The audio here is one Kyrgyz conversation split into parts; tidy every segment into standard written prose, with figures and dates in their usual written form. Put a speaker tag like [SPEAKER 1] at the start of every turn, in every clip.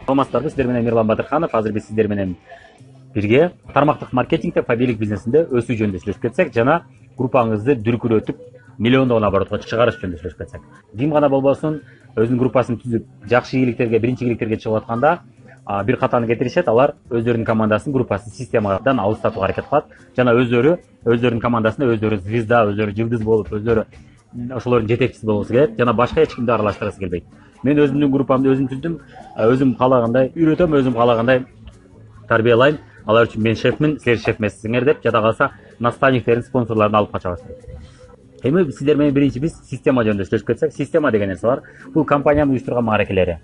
[SPEAKER 1] Саламатсыздарбы, сиздер менен Мирлан Батырханов. Азыр биз сиздер менен бирге тармактык маркетингде фабилик бизнесинде өсүү жөнүндө сүйлөшүп кетсек жана группаңызды дүркүрөтүп миллиондогон оборотко чыгарыш жөнүндө сүйлөшүп кетсек. Ким гана болбосун өзүнүн группасын түзүп жакшы ийгиликтерге, биринчи ийгиликтерге чыгып атканда бир катаны кетиришет, алар өздөрүнүн командасын, группасын системадан алыстатууга аракет кылат жана өздөрүнүн командасында өздөрү звезда, өздөрү жылдыз болуп, өздөрү ошолордун жетекчиси болгусу келет жана башка эч кимди аралаштыргысы келбейт. Мен өзүмдүн группамды өзүм түздүм, өзүм каалагандай үйрөтөм, өзүм каалагандай тарбиялайм. Алар үчүн мен шефмин, силер шеф эмессиңер деп, жада калса наставниктерин, спонсорлорун алып качабыз. Эми сиздер менен биринчи биз система жөнүндө сүйлөшүп кетсек, система деген нерсе бар. Бул компаниянын уюштурган мааракелери.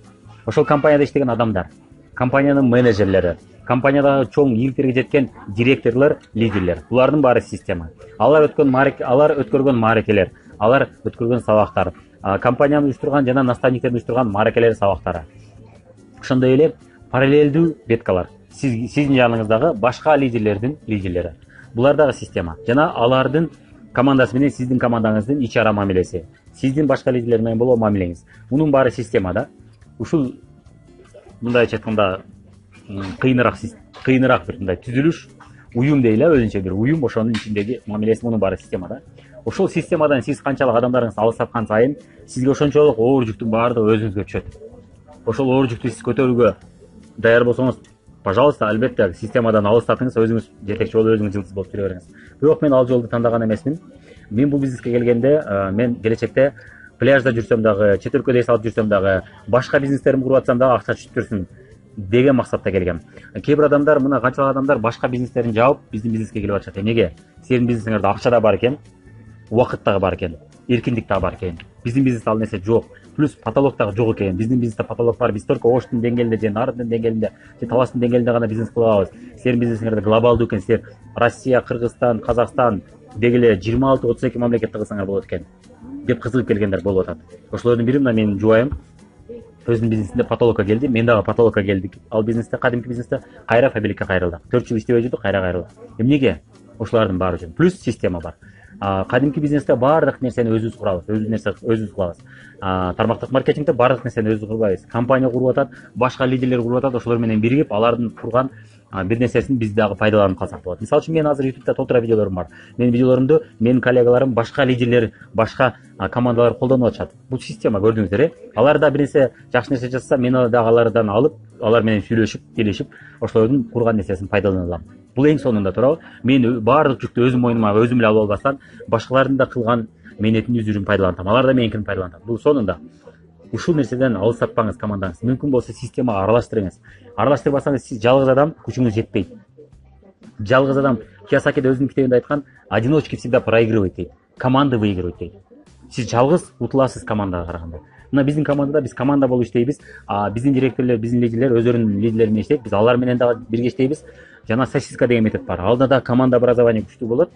[SPEAKER 1] Ошол компанияда иштеген адамдар, компаниянын менеджерлери, компаниядагы чоң ийгиликтерге жеткен директорлор, лидерлер. Булардын баары система. Алар өткөргөн мааракелер, алар өткөргөн сабактар, компанияны уюштурган жана наставниктердин уюштурган мааракелер, сабактары. Ошондой эле параллелдүү веткалар. Сиздин жаныңыздагы башка лидерлердин лидерлери. Булар дагы система. Жана алардын командасы менен сиздин командаңыздын ич ара мамилеси. Сиздин башка лидерлер менен болгон мамилеңиз. Мунун баары системада. Ушул мындайча айтканда кыйыныраак бир мындай түзүлүш, уюм дейли, өзүнчө бир уюм, ошонун ичиндеги мамилеси мунун баары системада. Ошол системадан сиз канчалык адамдарыңызды алыстаткан сайын сизге ошончолук оор жүктүн баардыгы өзүңүзгө түшөт. Ошол оор жүктү сиз көтөрүүгө даяр болсоңуз, пожалуйста, албетте системадан алыстатыңыз, өзүңүз жетекчи болуп, өзүңүз жылдыз болуп жүрө бериңиз. Бирок мен ал жолду тандаган эмесмин. Мен бул бизнеске келгенде, мен келечекте пляжда жүрсөм дагы, чет өлкөдө эс алып жүрсөм дагы, башка бизнестеримди куруп атсам дагы акча түшүп турсун деген максатта келгем. Кээ бир адамдар, мына канчалык адамдар башка бизнестерин жаап, биздин бизнеске келип атышат. Эмнеге? Сенин бизнесиңерде акча да бар экен, убакыт дагы бар экен, эркиндик дагы бар экен. Биздин бизнесте ал нерсе жок. Плюс потолок дагы жок экен. Биздин бизнесте потолок бар. Биз только Оштун деңгээлинде же Нардын деңгээлинде, же Таластын деңгээлинде гана бизнес кыла алабыз. Силердин бизнесиңерде глобалдуу экен. Силер Россия, Кыргызстан, Казакстан деги эле 26-32 мамлекетте кылсаңар болот экен деп кызыгып келгендер болуп атат. Ошолордун бири мына менин жубайым өзүнүн бизнесинде потолокко келди. Мен дагы потолокко келдик. Ал бизнесте, кадимки бизнесте кайра фабрикке кайрылдык. 4 жыл иштебей жүрдүк, кайра кайрылдык. Эмнеге? Ошолордун баары үчүн. Плюс система бар. Кадимки бизнесте баардык нерсени өзүбүз курабыз, өзүбүз кылабыз. Тармактык маркетингде баардык нерсени өзүбүз курбайбыз. Компания куруп атат, башка лидерлер куруп атат, ошолор менен биригип, алардын курган бир нерсесин биз дагы пайдаланып калсак болот. Мисалы үчүн, мен азыр YouTube'да толтура видеолорум бар. Менин видеолорумду менин коллегаларым, башка лидерлер, башка командалар колдонуп атышат. Бул система, көрдүңүздөр, алар да бир нерсе жакшы нерсе жасаса, мен дагы алардан алып, алар менен сүйлөшүп, келишип, ошолордун курган нерсесин пайдалана алам. Бул эң сонунда туурабы? Мен баардык жүктү өзүм мойнума өзүм эле алып албастан, башкалардын да кылган мээнетин, үзүрүн пайдалантам. Алар да меникин пайдалантат. Бул сонунда. Ушул нерседен алыстатпаңыз командаңызды. Мүмкүн болсо системага аралаштырыңыз. Аралаштырбасаңыз, сиз жалгыз адам күчүңүз жетпейт. Жалгыз адам, Киясакиде өзүнүн китебинде айткан, одиночки всегда проигрывает дейт. Команда выигрывает дейт. Сиз жалгыз утуласыз командага караганда. Мына биздин командада биз команда болуп иштейбиз. Биздин директорлор, биздин лидерлер өздөрүнүн лидерлери менен иштейт. Биз алар менен дагы бирге иштейбиз. Жана сосиска деген метод бар. Алда да команда образование күчтүү болот.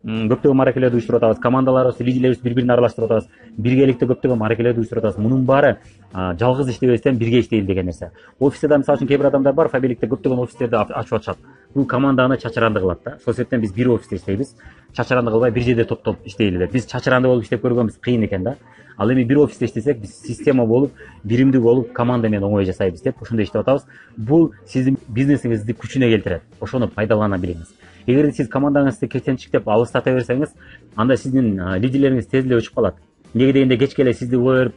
[SPEAKER 1] Көптөгөн мааракелерди уюштуруп атабыз. Командаларыбыз, лидерлерибиз бири-бирин аралаштырып атабыз. Биргеликте көптөгөн мааракелерди уюштуруп атабыз. Мунун баары жалгыз иштебестен бирге иштейли деген нерсе. Офисте да мисалы үчүн кээ бир адамдар бар, фабрикте көптөгөн офистерди ачып атышат. Бул команданы чачыранды кылат да. Ошол себептен биз бир офисте иштейбиз. Чачыранды кылбай бир жерде топтоп иштейли деп. Биз чачыранды болуп иштеп көргөнбүз, кыйын экен да. Ал эми бир офисте иштесек, биз система болуп, биримдүү болуп, команда менен оңой жашайбыз деп ошондой иштеп атабыз. Бул сиздин бизнесиңизди күчүнө келтирет. Ошону пайдалана билиңиз. Эгер сиз командаңызды кетенчиктеп алыстата берсеңиз, анда сиздин лидерлериңиз тез эле өчүп калат. Эмнеге дегенде кечке эле сизди койуп,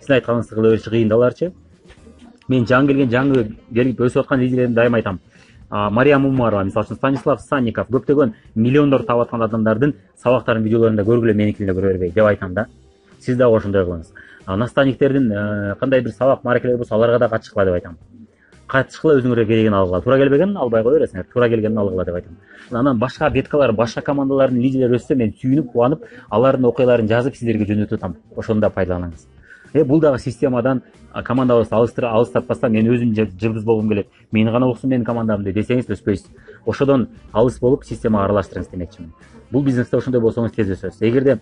[SPEAKER 1] сиздин айтканыңызды кыла бериши кыйын да аларчы. Мен жаңы келип өсүп аткан лидерлеримди дайыма айтам. Мария Мумарова, мисалы үчүн Станислав Санников, көптөгөн миллиондор таап аткан адамдардын сабактарын, видеолорунда көргүлө, меникине көрө бербей деп айтам да. Сиз дагы ошондой кылыңыз. Наставниктердин кандай бир сабак, мааракелер болсо, аларга да катышкыла деп айтам. Катышкыла, өзүңөргө керегин алгыла. Туура келбегенин албай кое бересиңер, туура келгенин алгыла деп айтам. Анан башка веткалар, башка командалардын лидерлери өссө, мен сүйүнүп, кубанып, алардын окуяларын жазып сиздерге жөнөтүп атам. Ошону да пайдаланыңыз. Бул дагы системадан командабызды алыстатпастан, мен өзүм жылдыз болгум келет, мени гана уксун менин командамды десеңиз өспөйсүз. Ошодон алыс болуп, системага аралаштырыңыз демекчимин. Бул бизнесте ошондой болсоңуз тез өсөсүз. Эгерде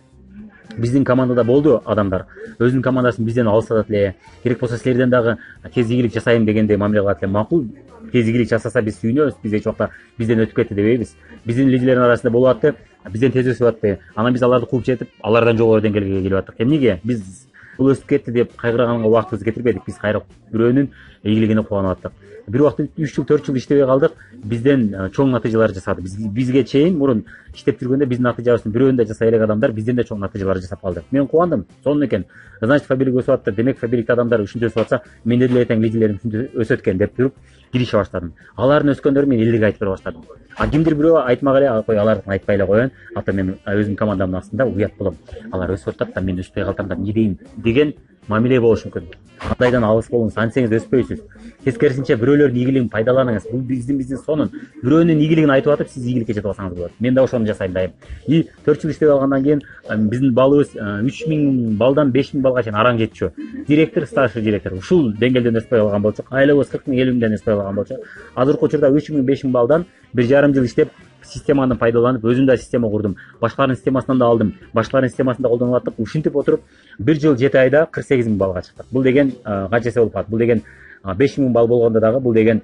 [SPEAKER 1] биздин командада болду адамдар, өзүнүн командасын бизден алыстатат эле, керек болсо силерден дагы тез ийгилик жасайм дегендей мамиле кылат эле, макул. Тез ийгилик жасаса биз сүйүнөбүз, биз эч убакта бизден өтүп кетти дебейбиз. Биздин лидерлердин арасында болуп атты, бизден тез өсүп атты. Анан биз аларды кууп жетип, алардан жогору деңгээлге келип аттык. Эмнеге? Биз бул өсүп кетти деп кайгырганга убактыбызды кетирбедик. Биз кайра бирөөнүн ийгилигине кубанып аттык. Бир убакта 3 жыл 4 жыл иштебей калдык. Бизден чоң натыйжалар жасады. Бизге чейин мурун иштеп жүргөндө биздин натыйжабыздын бирөөнү да жасай элек адамдар бизден да чоң натыйжалар жасап калды. Мен кубандым. Сонун экен. Значит, фабрика өсүп атты. Демек, фабрикте адамдар ушинтип өсүп атса, менде деле эртең лидерлерим ушинтип өсөт экен деп туруп кирише баштадым. Алардын өскөндөрүн мен элдерге айтып бере баштадым. А кимдир бирөө айтмак эле, кой алардын айтпай эле коеюн. Ата мен өзүмдүн командамдын астында уят болом. Алар өсүп атат да мен өспөй калсам да эмне дейм деген мамиле болуш мүмкүн. Кандайдан алыс болуңуз, ансеңиз өспөйсүз. Тескерисинче бирөөлөрдүн ийгилигин пайдаланыңыз. Бул биздин сонун. Бирөөнүн ийгилигин айтып атып, сиз ийгиликке жетип алсаңыз болот. Мен да ошону жасайм дайым. 4 жыл иштеп алгандан кийин биздин балыбыз 3000 балдан 5000 балга чейин араң жетчү. Директор, старший директор ушул деңгээлден өспөй калган болчу. Айлабыз 40 000 50 000ден өспөй калган болчу. Азыркы учурда 3000 5000 балдан 1,5 жыл иштеп системаны пайдаланып, өзүм да система курдум. Башкалардын системасынан да алдым. Башкалардын системасында колдонуп аттык. Ушинтип отуруп 1 жыл 7 айда 48 000 балга чыктык. Бул деген канчасы болуп калат? Бул деген 5000 бал болгондо дагы бул деген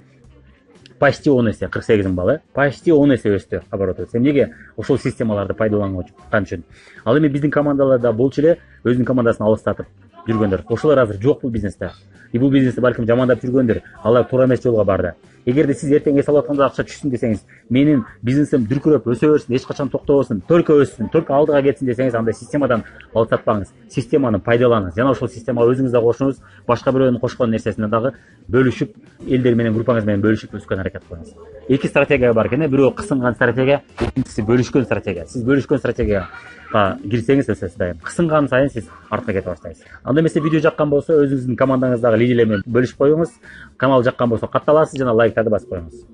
[SPEAKER 1] почти 10 эсе, 48 000 бал, почти 10 эсе өстү оборотубуз. Эмнеге? Ошол системаларды пайдаланган үчүн. Ал эми биздин командаларда болчу эле өзүнүн командасын алыстатып жүргөндөр. Ошолор азыр жок бул бизнесте. Бул бизнести балким жамандап жүргөндөр. Алар туура эмес жолго барды. Эгерде сиз эртең эс алып атканда акча түшсүн десеңиз, менин бизнесим дүркүрөп өсө берсин, эч качан токтобосун, только өссүн, только алдыга кетсин десеңиз, андай системадан алыстатпаңыз. Системаны пайдаланыңыз. Жана ошол системага өзүңүз да кошуңуз, башка бирөөнүн кошкон нерсесине дагы бөлүшүп, элдер менен, группаңыз менен бөлүшүп өскөн аракет кылыңыз. Эки стратегия бар экен, бирөө кысынган стратегия, экинчиси бөлүшкөн стратегия. Сиз бөлүшкөн стратегияга кирсеңиз өсөсүз дайым. Кысынган сайын сиз артка кетип баштайсыз. Анда эмесе видео жаккан болсо, өзүңүздүн командаңыздагы лидерлер менен бөлүшүп коюңуз. Канал жаккан болсо катталасыз жана лайктарды басып коюңуз.